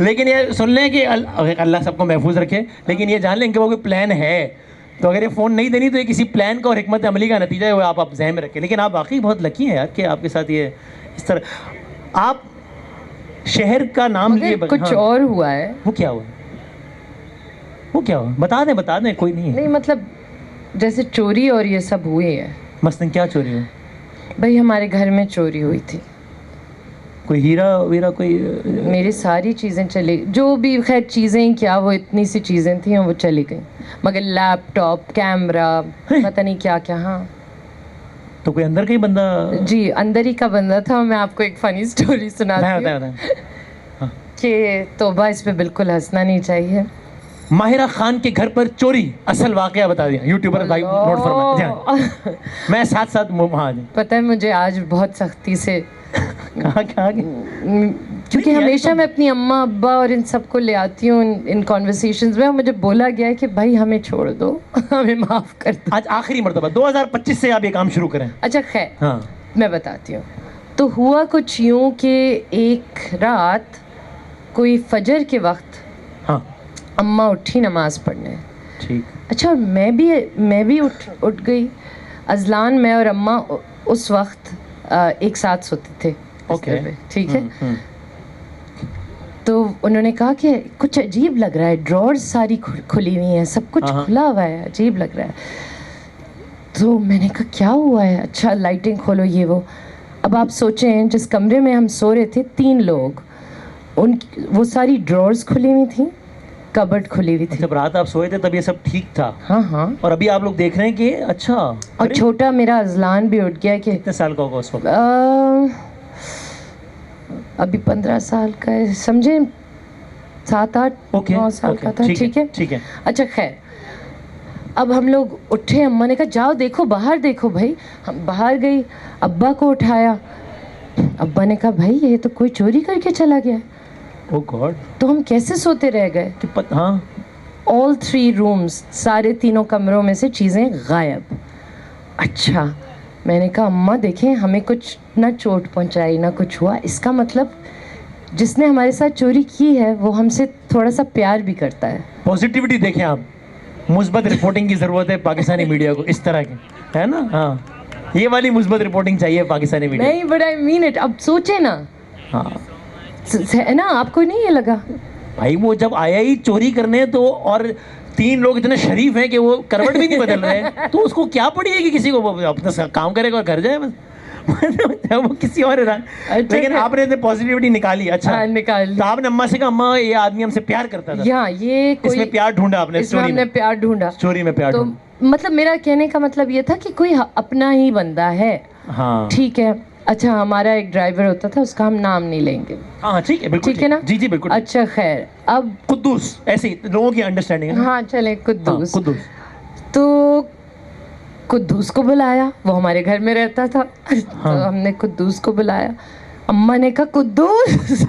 लेकिन ये सुन लें कि अल्लाह सबको महफूज रखे, लेकिन ये जान लें कि वो कोई प्लान है, तो अगर ये फ़ोन नहीं देनी तो ये किसी प्लान का और हिकमत अमली का नतीजा है, वो आप जहन में रखें। लेकिन आप वाकई बहुत लकी हैं यार कि आपके साथ ये इस तरह आप शहर का नाम लिए। कुछ हाँ। और हुआ है। वो क्या हुआ? बता दें, कोई नहीं है। नहीं मतलब जैसे चोरी और ये सब हुए है। मसलन क्या चोरी हुई? भाई हमारे घर में चोरी हुई थी। कोई हीरा वीरा, कोई? मेरी सारी चीज़ें चली, जो भी खैर चीज़ें क्या, वो इतनी सी चीज़ें थी वो चली गई, मगर लैपटॉप, कैमरा, पता नहीं क्या क्या। हाँ, तो कोई अंदर का ही बंदा? जी, अंदर ही का बंदा था। मैं आपको एक फ़नी स्टोरी सुनाती हूँ कि तौबा, इस पे बिल्कुल हंसना नहीं चाहिए। माहिरा खान के घर पर चोरी, असल वाकया बता दिया यूट्यूबर भाई, नोट फरमाए। मैं साथ हाँ। पता है मुझे आज बहुत सख्ती से कहाँ क्योंकि नहीं, हमेशा मैं अपनी अम्मा अब्बा और इन सबको ले आती हूँ इन कॉन्वर्सेशंस में, और मुझे बोला गया है कि भाई हमें छोड़ दो, हमें माफ़ कर दो। आज आखिरी मर्तबा 2025 से आप ये काम शुरू करें। अच्छा खैर, हाँ मैं बताती हूँ। तो हुआ कुछ यूँ कि एक रात कोई फजर के वक्त हाँ अम्मा उठी नमाज़ पढ़ने। ठीक। अच्छा, और मैं भी उठ गई। अजलान, मैं और अम्मा उस वक्त एक साथ सोते थे ओके बिस्तर पे, ठीक है। तो उन्होंने कहा कि कुछ अजीब लग रहा है, ड्रॉर्स सारी खुली हुई हैं, सब कुछ खुला हुआ है, अजीब लग रहा है। तो मैंने कहा क्या हुआ है? अच्छा लाइटिंग खोलो, ये वो। अब आप सोचें, जिस कमरे में हम सो रहे थे 3 लोग, वो सारी ड्रॉर्स खुली हुई थी, कबर्ड खुली हुई थी। जब रात आप सोए थे तब ये सब ठीक था? हाँ हाँ। और अभी आप लोग देख रहे हैं कि अच्छा। और छोटा मेरा अजलान भी उठ गया कि कितने साल का होगा उस वक्त? अभी 15 साल का है, समझे, 7-8 9 साल का था। ठीक है, ठीक है। अच्छा खैर, अब हम लोग उठे, अम्मा ने कहा जाओ देखो, बाहर देखो भाई। हम बाहर गई, अब्बा को उठाया। अब्बा ने कहा भाई ये तो कोई चोरी करके चला गया। ओह गॉड। तो हम कैसे सोते रह गए कि हाँ, ऑल 3 रूम्स, सारे तीनों कमरों में से चीज़ें गायब। अच्छा, मैंने कहा अम्मा देखें, हमें कुछ ना चोट पहुंचाई ना कुछ हुआ, इसका मतलब जिसने हमारे साथ चोरी की है वो हमसे थोड़ा सा प्यार भी करता है। पॉजिटिविटी देखें आप, मुस्बत रिपोर्टिंग की ज़रूरत है पाकिस्तानी मीडिया को, इस तरह की, है ना? हाँ, ये वाली मुस्बत रिपोर्टिंग चाहिए पाकिस्तानी मीडिया। नहीं, बट आई मीन इट। अब सोचे ना, हाँ है ना, आपको नहीं ये लगा? भाई वो जब आया ही चोरी करने, तो और 3 लोग इतने शरीफ हैं कि वो करवट भी नहीं बदल रहे, तो उसको क्या पड़ी है कि किसी को, वो अपना काम करेगा और घर जाए बस। वो किसी और लेकिन आपने इतने पॉजिटिविटी निकाली। अच्छा हाँ, निकाल। तो आपने अम्मा से कहा अम्मा ये आदमी हमसे प्यार करता था, यहाँ ये कोई इसमें प्यार ढूंढा आपने, इसमें हमने प्यार ढूंढा, स्टोरी में प्यार तो ढूंढा। मतलब मेरा कहने का मतलब ये था कि कोई अपना ही बंदा है। हाँ ठीक है। अच्छा, हमारा एक ड्राइवर होता था, उसका हम नाम नहीं लेंगे। हाँ ठीक है, बिल्कुल ठीक है ना? जी जी बिल्कुल। अच्छा खैर, अब कुद्दूस, ऐसे ही लोगों की अंडरस्टैंडिंग है ना? हाँ चले, कुद्दूस। कुद्दूस। तो कुद्दूस को बुलाया, वो हमारे घर में रहता था। तो हमने कुद्दूस को बुलाया। अम्मा ने कहा कुद्दूस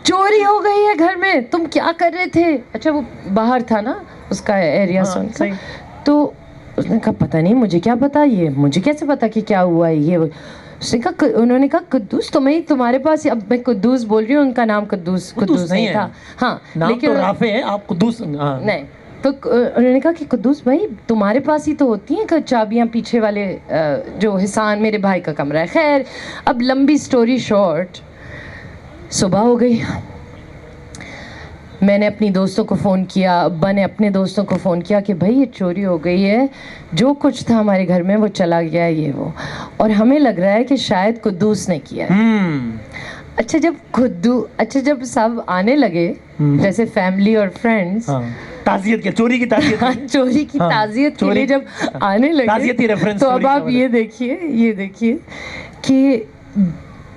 चोरी हो गई है घर में, तुम क्या कर रहे थे? अच्छा, वो बाहर था ना, उसका एरिया सुन। तो उसने कहा पता नहीं, मुझे क्या पता, ये मुझे कैसे पता कि क्या हुआ है ये। उसने कहा, उन्होंने कहा कुद्दूस तुम्हें, तुम्हारे पास, अब मैं कुद्दूस बोल रही हूँ, उनका नाम कुद्दूस नहीं था। हाँ लेकिन तो राफे है, आप कुद्दूस नहीं। तो उन्होंने कहा कि कुद्दूस भाई तुम्हारे पास ही तो होती हैं चाबियाँ, पीछे वाले जो हिसान मेरे भाई का कमरा है। खैर, अब लंबी स्टोरी शॉर्ट, सुबह हो गई। मैंने अपनी दोस्तों को फ़ोन किया, अब्बा ने अपने दोस्तों को फ़ोन किया कि भाई ये चोरी हो गई है, जो कुछ था हमारे घर में वो चला गया है, ये वो, और हमें लग रहा है कि शायद कुद्दूस ने किया है। अच्छा, जब सब आने लगे, जैसे फैमिली और फ्रेंड्स, ताज़ियत के, चोरी की ताज़ियत, चोरी की ताज़ियत के लिए जब आने लगे, तो अब आप ये देखिए कि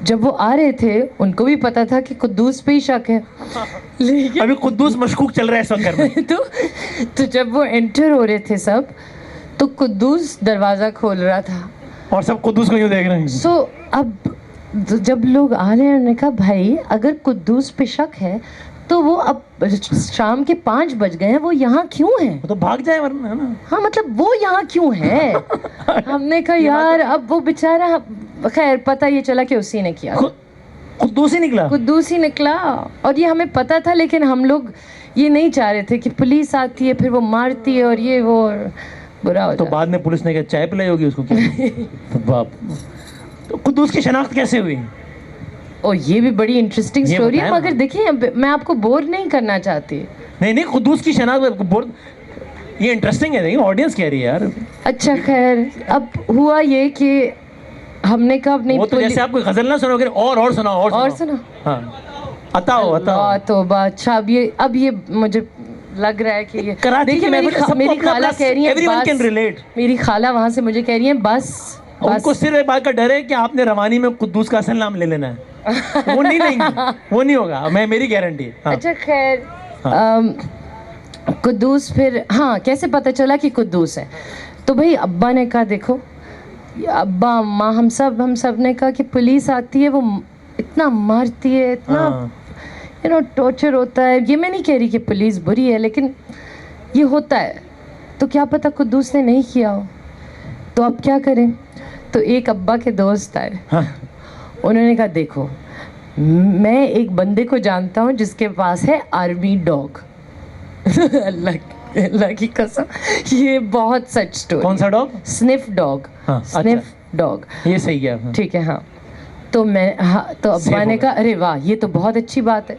जब वो आ रहे थे, उनको भी पता था कि कुद्दूस पे ही शक है। लेकिन अभी कुद्दूस मशकूक चल रहा है इस वक्त घर में। तो जब वो एंटर हो रहे थे सब, तो कुद्दूस दरवाज़ा खोल रहा था और सब कुद्दूस को यूँ देख रहे हैं। अब जब लोग आ रहे हैं, उन्होंने कहा भाई अगर कुद्दूस पे शक है तो वो अब शाम के 5 बज गए हैं, वो यहाँ क्यों है? वो तो भाग जाए वरना, है ना? हाँ, मतलब वो यहाँ क्यों है? हमने कहा यार, अब वो बेचारा, खैर पता ये चला कि उसी ने किया। कुद्दूस ही निकला। और ये हमें पता था, लेकिन हम लोग ये नहीं चाह रहे थे कि पुलिस आती है, फिर वो मारती है और ये वो बुरा हो। तो बाद में पुलिस ने कहा चाय पिलाई होगी उसको क्या? तो कुद्दूस की शनाख्त कैसे हुई? और ये भी बड़ी इंटरेस्टिंग स्टोरी है, मगर देखिए मैं आपको बोर नहीं करना चाहती। नहीं, कुद्दूस की शनाख्त बोर, ये इंटरेस्टिंग है, नहीं ऑडियंस कह रही है यार। अच्छा खैर, अब हुआ ये कि हमने कहा नहीं, वो तो जैसे आप कोई गजल ना सुनोगे, और सुनाओ। हाँ, अताओ तौबा। अच्छा, अब ये मुझे लग रहा है कि ये देखिए, मेरी खाला कह रही है, मेरी खाला वहाँ से मुझे कह रही है बस। उनको सिर्फ एक बात का डर है कि आपने रवानी में कुद्दूस का असल नाम ले लेना है। वो नहीं लेंगे, वो नहीं होगा, मेरी गारंटी है। अच्छा खैर, कुद्दूस, फिर हाँ, कैसे पता चला कि कुद्दूस है? तो भाई अब्बा ने कहा देखो, अब्बा अम्मा हम सब ने कहा कि पुलिस आती है, वो इतना मारती है, इतना टॉर्चर होता है। ये मैं नहीं कह रही कि पुलिस बुरी है, लेकिन ये होता है। तो क्या पता कुद्दूस ने नहीं किया हो, तो अब क्या करें? तो एक अब्बा के दोस्त आए, उन्होंने कहा देखो मैं एक बंदे को जानता हूँ जिसके पास है आर्मी डॉग। अल्लाह की कसम, ये बहुत सच स्टोरी। कौन सा dog? Sniff dog. Sniff dog, ये सही है। ठीक है। हाँ, तो तो अब्बा ने कहा अरे वाह, ये तो बहुत अच्छी बात है।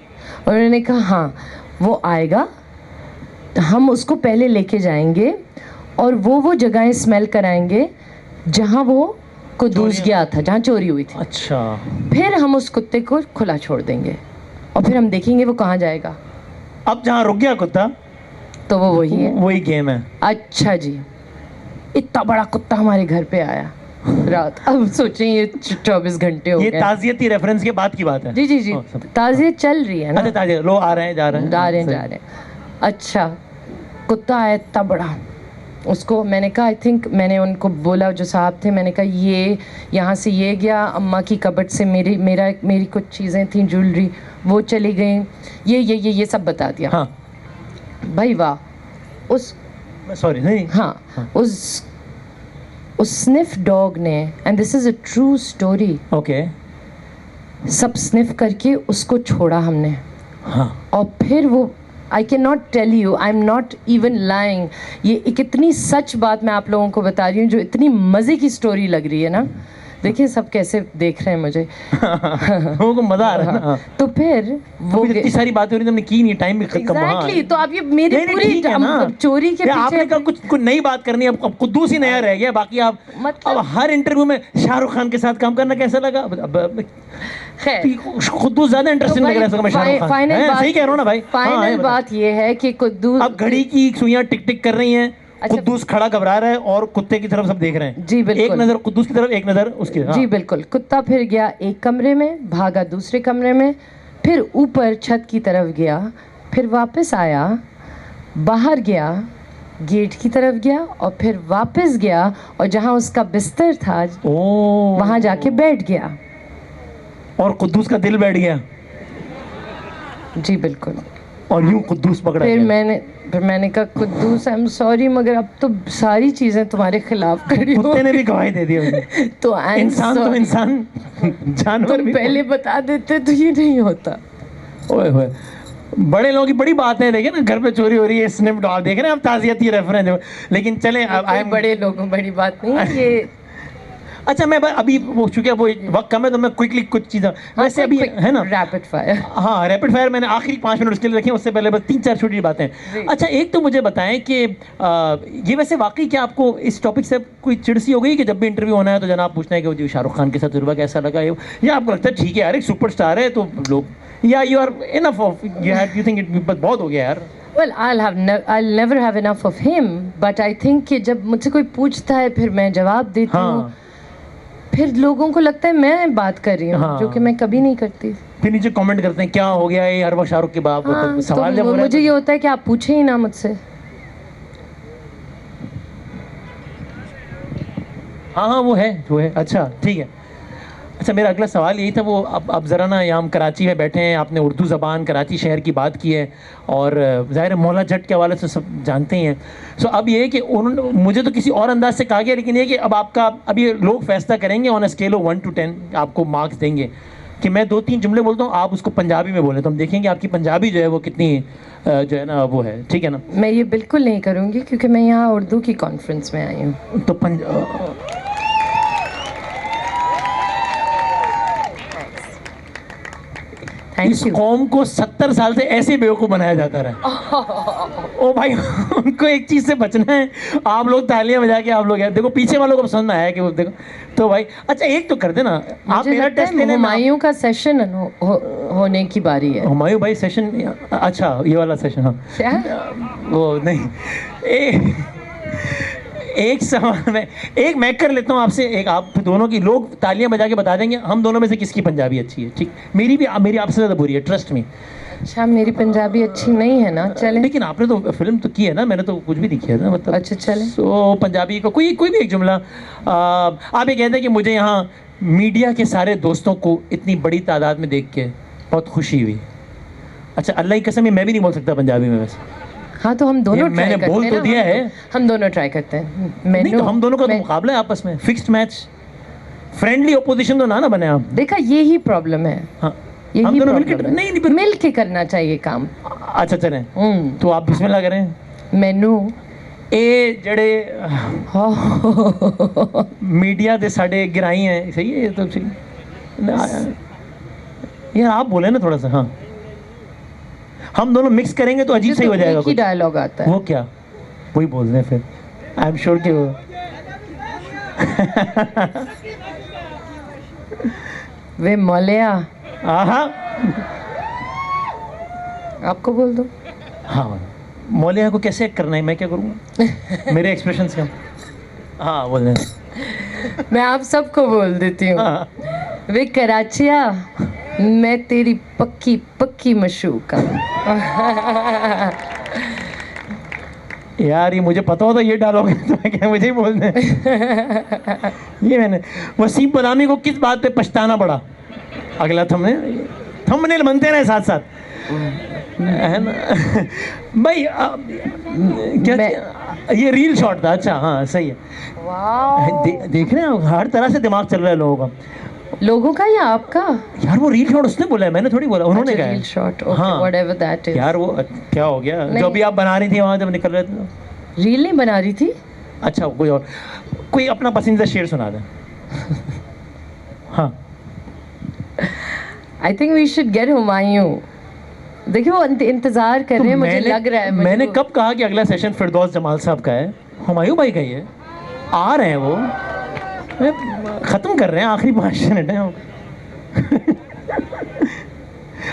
उन्होंने कहा हाँ वो आएगा, हम उसको पहले लेके जाएंगे और वो जगहें स्मेल कराएंगे जहाँ वो कुद्दूस गया था, जहाँ चोरी हुई थी। अच्छा। फिर हम उस कुत्ते को खुला छोड़ देंगे और फिर हम देखेंगे वो कहाँ जाएगा। अब जहाँ रुक गया कुत्ता तो वो वही है, वही गेम है। अच्छा जी, इतना बड़ा कुत्ता हमारे घर पे आया रात। अब सोचें ये 24 घंटे हो गए। ये ताज़ियती रेफरेंस के बाद की बात है। जी जी जी, ताज़ियत चल रही है ना। अच्छा, ताज़ियत, लोग आ रहे हैं जा रहे हैं। अच्छा, कुत्ता आया इतना बड़ा, उसको मैंने कहा आई थिंक, मैंने उनको बोला जो साहब थे, मैंने कहा ये यहाँ से ये गया, अम्मा की कबट से मेरी कुछ चीज़ें थी, ज्वेलरी, वो चली गई, ये सब बता दिया। हाँ भाई वाह, सॉरी नहीं, हाँ, उस स्निफ डॉग ने, and this is a true story, okay, सब स्निफ करके उसको छोड़ा हमने। हाँ, और फिर वो, I can not tell you, I am not even lying, ये एक इतनी सच बात मैं आप लोगों को बता रही हूँ जो इतनी मज़े की स्टोरी लग रही है ना। देखिए सब कैसे देख रहे हैं मुझे। लोगों को मजा आ रहा है ना। तो फिर वो इतनी सारी बातें हो रही, तुमने की नहीं, टाइम भी कम। एग्जैक्टली, तो आप ये मेरी पूरी चोरी के पीछे आपने कहा कुछ नई बात करनी है, अब कुद्दूस ही नया रह गया, बाकी आप अब हर इंटरव्यू में शाहरुख खान के साथ काम करना कैसा लगा? कुद्दूस ज्यादा इंटरेस्टिंग लग रहा है शाहरुख खान। सही कह रहा हूँ ना भाई? फाइनल बात ये है कि कुद्दूस, अब घड़ी की सुइयां टिक टिक कर रही हैं। अच्छा, कुद्दूस खड़ा घबरा रहा है और कुत्ते की तरफ सब देख रहे हैं। जी बिल्कुल, एक नजर कुद्दूस की तरफ, एक नजर उसकी। हाँ। जी बिल्कुल। कुत्ता फिर गया एक कमरे में, भागा दूसरे कमरे में, फिर ऊपर छत की तरफ गया, फिर वापस आया, बाहर गया, गेट की तरफ गया और फिर वापस गया, और जहाँ उसका बिस्तर था वहाँ जाके बैठ गया और कुद्दूस का दिल बैठ गया। जी बिल्कुल। और यूं कुद्दूस पकड़ा फिर मैंने कहा कुद्दूस आई एम सॉरी, मगर अब तो सारी चीजें तुम्हारे खिलाफ खड़ी हो। कुत्ते ने भी गवाही दे दी उसे। तो इंसान तो इंसान, जानवर भी पहले बता देते तो ये नहीं होता। ओए होए, बड़े लोगों की बड़ी बात है। देखिए ना, घर पे चोरी हो रही है, स्निप डॉग देख रहे हैं, अब ताज़ियती रेफरेंस। लेकिन चले, अब बड़े लोगों बड़ी बात नहीं है ये। अच्छा, मैं अभी वो चूंकि वो वक्त कम है तो मैं क्विकली कुछ चीज़ें, वैसे अभी है ना, रैपिड फायर। हाँ, रैपिड फायर मैंने आखिरी 5 मिनट उसके लिए रखे, उससे पहले बस 3-4 छोटी बातें। अच्छा, एक तो मुझे बताएं कि ये वैसे वाकई क्या आपको इस टॉपिक से कोई चिड़ सी हो गई कि जब भी इंटरव्यू होना है तो जनाब पूछना है कि वो शाहरुख खान के साथ तजुर्बा कैसा लगा, या आपको लगता है ठीक है यार, एक सुपरस्टार है तो लोग, या you are enough of, you think it बहुत हो गया यार? Well, I'll never have enough of him, but I think कि जब मुझसे कोई पूछता है फिर मैं जवाब देती हूँ, फिर लोगों को लगता है मैं बात कर रही हूँ, जो कि मैं कभी नहीं करती। फिर नीचे कमेंट करते हैं क्या हो गया ये हर वक्त शाहरुख के बाप। सवाल तो मुझे ये होता है कि आप पूछे ही ना मुझसे। हाँ, वो है। अच्छा, ठीक है। अच्छा, मेरा अगला सवाल यही था, वो अब ज़रा ना, यहाँ हम कराची में बैठे हैं, आपने उर्दू ज़बान कराची शहर की बात की है और ज़ाहिर है मौला जट के हवाले से सब जानते ही हैं। सो अब ये है कि उन्होंने, मुझे तो किसी और अंदाज से कहा गया, लेकिन ये कि अब आपका, अब ये लोग फैसला करेंगे on a scale of 1 to 10, आपको मार्क्स देंगे कि मैं 2-3 जुमले बोलता हूँ, आप उसको पंजाबी में बोलें, तो हम देखेंगे आपकी पंजाबी जो है वो कितनी जो है ना वो है, ठीक है ना? मैं ये बिल्कुल नहीं करूँगी क्योंकि मैं यहाँ उर्दू की कॉन्फ्रेंस में आई हूँ। तो इस कौम को 70 साल से ऐसे बेवकूफ़ बनाया जाता रहा। ओ भाई, उनको एक चीज़ से बचना है। आप लोग तालियां बजा के, आप लोग यार देखो पीछे वालों को पसंद आया कि वो देखो, तो भाई अच्छा एक तो कर देना आप, मेरा टेस्ट लेने। हुमायूं का सेशन होने की बारी है। हुमायूं भाई सेशन, अच्छा ये वाला सेशन? हाँ, क्या वो नहीं, एक सवाल में एक मैं कर लेता हूँ आपसे, एक आप दोनों की, लोग तालियां बजा के बता देंगे हम दोनों में से किसकी पंजाबी अच्छी है, ठीक? मेरी आपसे ज़्यादा बुरी है, ट्रस्ट मी। अच्छा मेरी पंजाबी अच्छी नहीं है ना, चले। लेकिन आपने तो फिल्म तो की है ना, मैंने तो कुछ भी नहीं किया था मतलब। अच्छा चले। सो पंजाबी का कोई कोई भी एक जुमला। आप ये कहते हैं कि मुझे यहाँ मीडिया के सारे दोस्तों को इतनी बड़ी तादाद में देख के बहुत खुशी हुई। अच्छा, अल्लाह की कसम, ये मैं भी नहीं बोल सकता पंजाबी में वैसे। हाँ तो हम दोनों ट्राई मैंने करते बोल हैं तो ना, दिया है। हम दोनों ट्राई करते हैं। नहीं तो हम दोनों का तो मुकाबला है आपस में, फिक्स्ड मैच, फ्रेंडली ओपोजिशन तो ना बने आप। देखा, यही प्रॉब्लम है। हाँ, यही हम दोनों problem मिलके है। नहीं नहीं मिल के करना चाहिए काम। अच्छा चलें, तो आप बिस्मिल्लाह करें। मैनू ਇਹ ਜਿਹੜੇ मीडिया ਦੇ ਸਾਡੇ गिराई हैं, सही है ये तो सही यार, आप बोले ना थोड़ा सा। हाँ, हम दोनों मिक्स करेंगे तो अजीब सही हो जाएगा एक ही कुछ। डायलॉग आता है। वो क्या, वही बोल रहे हैं फिर। आई एम श्योर कि वो वे मौलिया, हाँ आपको बोल दो। हाँ, मौलिया को कैसे करना है, मैं क्या करूँगा मेरे एक्सप्रेशन से। हाँ बोल रहे हैं। मैं आप सबको बोल देती हूँ। हाँ, वे कराचिया, मैं तेरी पक्की पक्की मशूका। यार ये मुझे पता होता ये डालोगे तो मैं क्या, मुझे ही बोलने। ये मैंने वसीम बदामी को किस बात पे पछताना पड़ा। अगला थंबनेल बनते रहे साथ साथ, है ना भाई। क्या ये रील शॉट था। अच्छा हाँ सही है। देख रहे हैं हर तरह से दिमाग चल रहा है लोगों का। लोगों का या आपका? यार वो रील शॉट उसने बोला है, मैंने थोड़ी बोला, उन्होंने कहा रील शॉट। हाँ व्हाटएवर दैट इज। यार वो क्या हो गया जो भी आप बना रही थी वहाँ जब निकल रहे थे। रील नहीं बना रही थी। अच्छा कोई और, कोई अपना पसंदीदा शेर सुना दे। हाँ, I think we should get Humayun. देखिए वो इंतजार कर रहे हैं, मुझे लग रहा है। मैंने कब कहा कि अगला सेशन फिरदौस जमाल साहब का है? हुमायूं भाई का ही है, आ रहे हैं वो, खत्म कर रहे हैं, आखिरी 5 मिनट है।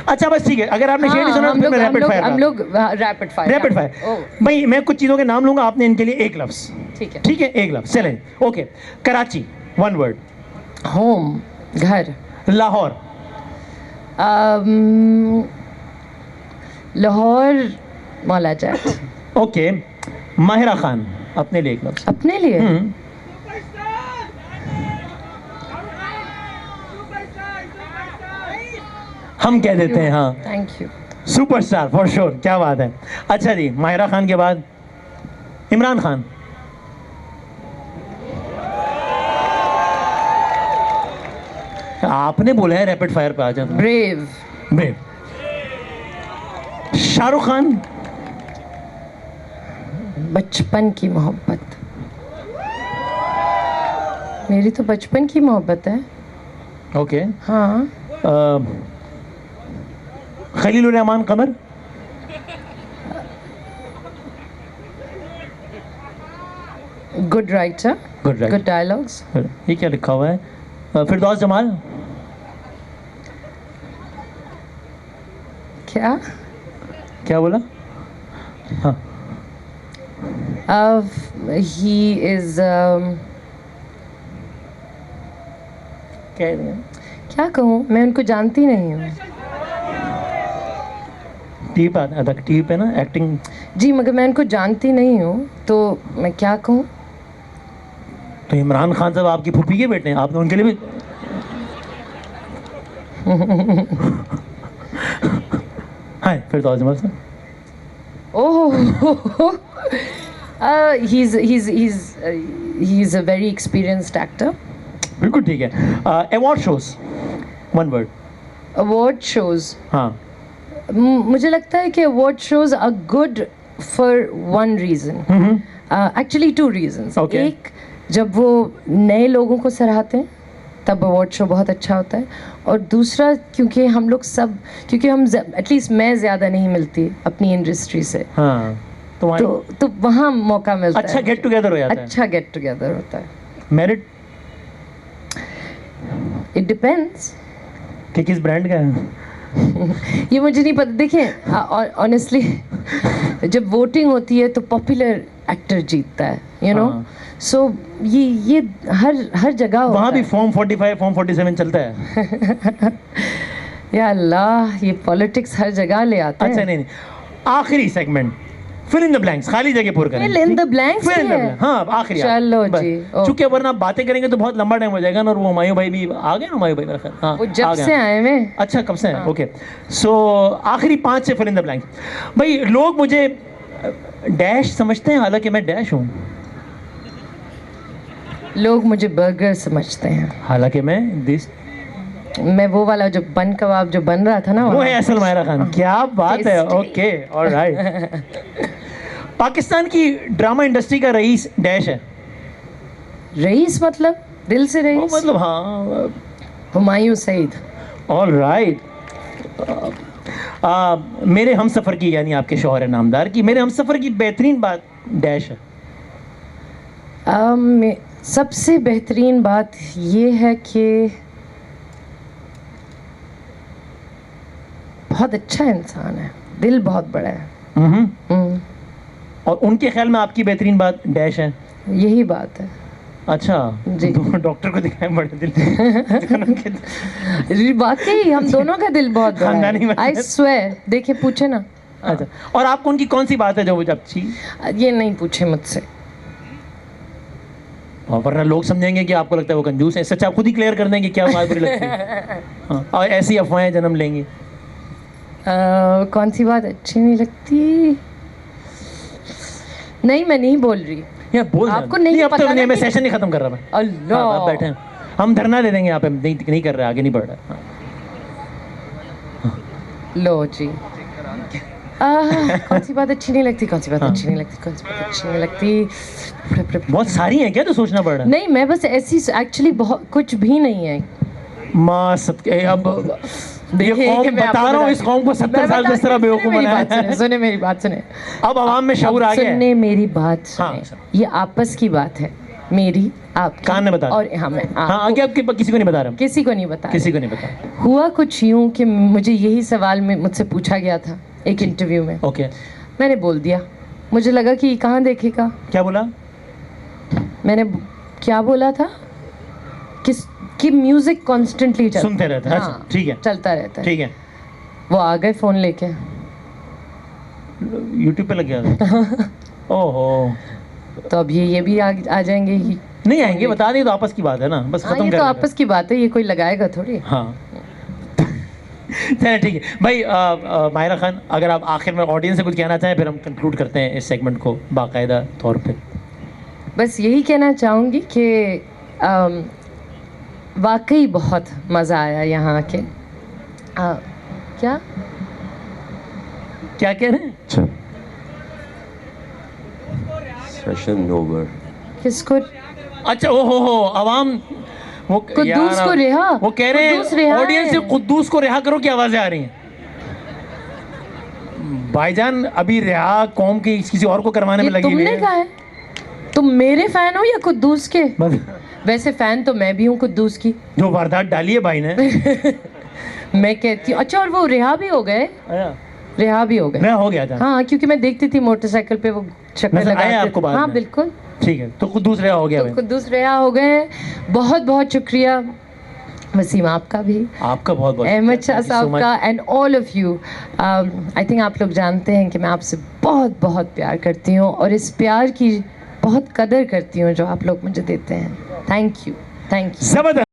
अच्छा बस ठीक है, अगर आपने शेर नहीं सुना तो मैं रैपिड फायर। हम लोग रैपिड फायर। भाई मैं कुछ चीज़ों के नाम लूंगा, आपने इनके लिए एक लफ्ज। ठीक है, ठीक है, एक लफ्ज चलें। Okay, Karachi 1 word. होम, घर। लाहौर। लाहौर मौला जाट। ओके, माहिरा खान, अपने लिए एक लफ्ज। अपने लिए हम कह देते हैं हाँ, thank you. Superstar for sure, क्या बात है। अच्छा जी, माहिरा खान के बाद इमरान खान। आपने बोला है रैपिड फायर पे आ जाता। ब्रेव। ब्रेव। शाहरुख खान। बचपन की मोहब्बत। मेरी तो बचपन की मोहब्बत है। ओके। हाँ। Khalilur Rehman Qamar. Good writer, good dialogues. ये क्या लिखा हुआ है? फिरदौस जमाल। क्या क्या बोला? हाँ, he is क्या कहूँ, मैं उनको जानती नहीं हूँ। टीप आता, टीप है ना एक्टिंग। जी मगर मैं उनको जानती नहीं हूँ तो मैं क्या कहूँ। तो इमरान खान साहब आपकी फूफी के बेटे हैं, आपने उनके लिए भी हाय फिरदौस जमाल साहब। ओह, he's a very experienced actor. बिल्कुल ठीक है। Award shows 1 word. Award shows, हाँ। मुझे लगता है कि award shows are good for one reason, actually 2 reasons. एक, जब वो नए लोगों को सराहते हैं तब अवार्ड शो बहुत अच्छा होता है, और दूसरा क्योंकि हम लोग सब, क्योंकि हम एटलीस्ट मैं ज़्यादा नहीं मिलती अपनी इंडस्ट्री से, हाँ, तो वहाँ मौका मिलता है। अच्छा गेट टुगेदर हो जाता है। अच्छा गेट टुगेदर होता है। मेरिट इट डिपेंड्स कि किस ब्रांड का है। ये मुझे नहीं पता। देखिए ऑनेस्टली जब वोटिंग होती है तो पॉपुलर एक्टर जीतता है, यू नो। सो ये हर जगह वहाँ भी फॉर्म 45 फॉर्म 47 चलता है। या अल्लाह, ये पॉलिटिक्स हर जगह ले आते अच्छा हैं। नहीं, आखिरी segment, fill in the blanks, खाली जगह पूर करें। Fill in the blanks Fill in the भी है? blanks, हाँ आखिरी। चलो बस। जी, ओके। चूंकि वरना आप बातें करेंगे तो बहुत लंबा टाइम हो जाएगा ना, और वो हुमायूं भाई भी आ गए ना, हुमायूं भाई मेरा ख्याल, हाँ वो आ जब गए। से आए हैं। अच्छा कब से हैं? ओके, सो आखिरी 5 से फिल इन द ब्लैंक्स। भाई लोग मुझे डैश समझते हैं, हालांकि मैं डैश हूँ। लोग मुझे बर्गर समझते हैं, हालांकि मैं दिस, मैं वो वाला जो बन कबाब जो बन रहा था ना, वो वहाँ। है असल मायरा खान। क्या बात है, Tasty. Okay alright. पाकिस्तान की ड्रामा इंडस्ट्री का रईस डैश है। रईस मतलब दिल से वो रईस, मतलब हाँ, हुमायूं सईद। ऑलराइट। मेरे हमसफ़र की, यानी आपके शौहर नामदार की, मेरे हमसफ़र की बेहतरीन बात डैश है। सबसे बेहतरीन बात ये है कि बहुत अच्छा इंसान है, दिल बहुत बड़ा है। हम्म, और उनके ख्याल में आपकी बेहतरीन बात डैश है। यही बात है अच्छा जी। तो डॉक्टर को दिखाएं बड़े दिल वाकई हम दोनों का दिल बहुत बड़ा खानदानी है। बात आई है। स्वेयर, देखिए पूछे ना। अच्छा, और आपको उनकी कौन सी बात है जो अच्छी? ये नहीं पूछे मुझसे। वरना लोग समझेंगे कि आपको लगता है वो कंजूस है। सच आप खुद ही क्लियर कर देंगे क्या बात बुरी लगती है। हाँ, और ऐसी अफवाहें जन्म लेंगी। कौन सी बात अच्छी नहीं लगती? नहीं, मैं नहीं बोल रही। यार बोल आपको नहीं, नहीं अब पता तो नहीं, ना मैं कि- सेशन नहीं खत्म कर रहा मैं। अल्लाह, हाँ, आप बैठे हैं, हम धरना दे देंगे यहाँ पे। नहीं कर रहे, आगे नहीं बढ़ रहा। हाँ। लो जी। कौन सी बात अच्छी नहीं लगती, कौन सी बात अच्छी नहीं लगती, कौन सी बात अच्छी नहीं लगती? बहुत सारी हैं क्या, तो सोचना पड़ रहा है। नहीं, मैं बस ऐसी एक्चुअली बहुत कुछ भी नहीं है। माँ सबके अब ये देखिए, कौम मैं बता आपको रहा हूँ, बताती इस कौम को 70 मैं साल बताती किस तरह हूँ, बेवकूफ़ मेरी बनाया बात सुने, है। सुने मेरी बात सुने। अब आवाम में शऊर आ गया है। सुनने मेरी बात हाँ, सुने, ये आपस की बात है, मेरी आपकी। कान ने बता दिया। और हाँ, मैं हाँ आपको आगे आपके किसी को नहीं बता रहा, किसी को नहीं बता रही। किसी को नहीं बता। हुआ कुछ यूं कि मुझे यही सवाल में मुझसे पूछा गया था एक इंटरव्यू में। ओके, मैंने बोल दिया, मुझे लगा कि कहाँ देखेगा। क्या बोला? मैंने क्या बोला था कि म्यूजिक कॉन्स्टेंटली सुनते रहते हैं। अच्छा, हाँ, ठीक है, चलता रहता है। ठीक है। वो आ गए फोन लेके। यूट्यूब पे लग गया था। ओहो, तो अब ये भी आ जाएंगे ही। नहीं आएंगे, बता दें तो आपस की बात है ना, बस हाँ, खत्म ये कर तो देते हैं। आपस की बात है, ये कोई लगाएगा थोड़ी। हाँ चलिए ठीक है भाई। माहिरा खान, अगर आप आखिर में ऑडियंस से कुछ कहना चाहें, फिर हम कंक्लूड करते हैं इस सेगमेंट को बाकायदा तौर पे। बस यही कहना चाहूँगी कि वाकई बहुत मज़ा आया यहाँ आके। क्या क्या कह रहे हैं? अच्छा, सेशन ओवर। किसको? अच्छा, ओ हो आवाम, वो कुद्दूस यार, को रिहा। वो कह रहे कुद्दूस हैं रिहा ऑडियंस से है। कुद्दूस को रिहा करो की आवाजें आ रही हैं। भाईजान अभी रिहा कौम की किसी और को करवाने में ये लगी हुई तुमने है। कहा है? तुम मेरे फैन हो या कुद्दूस के? वैसे फैन तो मैं भी हूँ कुद्दूस की। जो वारदात डाली है भाई ने। मैं कहती हूँ। अच्छा, और वो रिहा भी हो गए? रिहा भी हो गए? मैं हो गया था। हाँ, क्योंकि मैं देखती थी मोटरसाइकिल पे वो चक्कर नजर आया लगाते आपको थे। बाद हाँ में? बिल्कुल। ठीक है, तो कुद्दूस रिहा हो गया तो भाई। कुद्दूस रिहा हो गए। बहुत बहुत शुक्रिया वसीम आपका भी, आपका बहुत बहुत अहमद शुक्रिया। शाह Thank you so साहब much. का, and all of you. I think आप लोग जानते हैं कि मैं आपसे बहुत बहुत प्यार करती हूँ, और इस प्यार की बहुत कदर करती हूँ जो आप लोग मुझे देते हैं। Thank you, thank you. जबरदस्त।